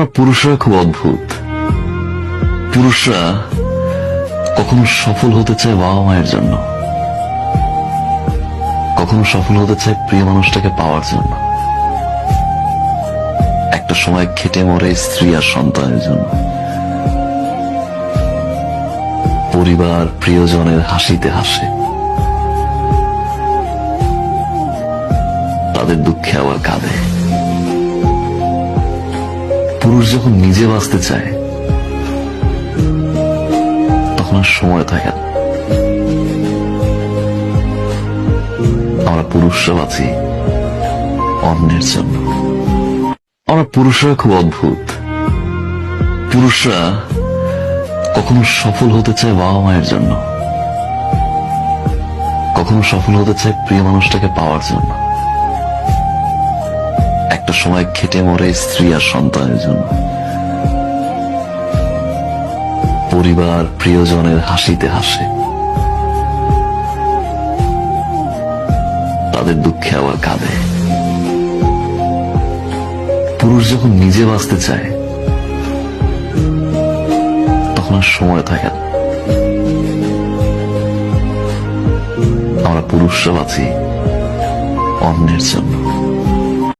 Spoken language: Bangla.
আমরা পুরুষরা খুব অদ্ভুত। পুরুষরা কখনো সফল হতে চায় বাবা মায়ের জন্য, কখনো সফল হতে চায় প্রিয় মানুষটাকে পাওয়ার জন্য, একটা সময় খেটে মরে স্ত্রী আর সন্তানের জন্য, পরিবার প্রিয়জনের হাসিতে হাসে, তাদের দুঃখে আবার কাঁদে। পুরুষ যখন নিজে বাঁচতে চায় তখন আর সময় থাকে না। আমরা পুরুষরা বাঁচি অন্যের জন্য। আমরা পুরুষরা খুব অদ্ভুত। পুরুষরা কখনো সফল হতে চায় বাবা মায়ের জন্য, কখনো সফল হতে চায় প্রিয় মানুষটাকে পাওয়ার জন্য, একটা সময় খেটে মরে স্ত্রী আর সন্তানের জন্য, পরিবার প্রিয়জনের হাসিতে হাসে, তাদের দুঃখে আবার কাঁদে। পুরুষ যখন নিজে বাঁচতে চায় তখন আর সময় থাকে না। আমরা পুরুষরা বাঁচি অন্যের জন্য।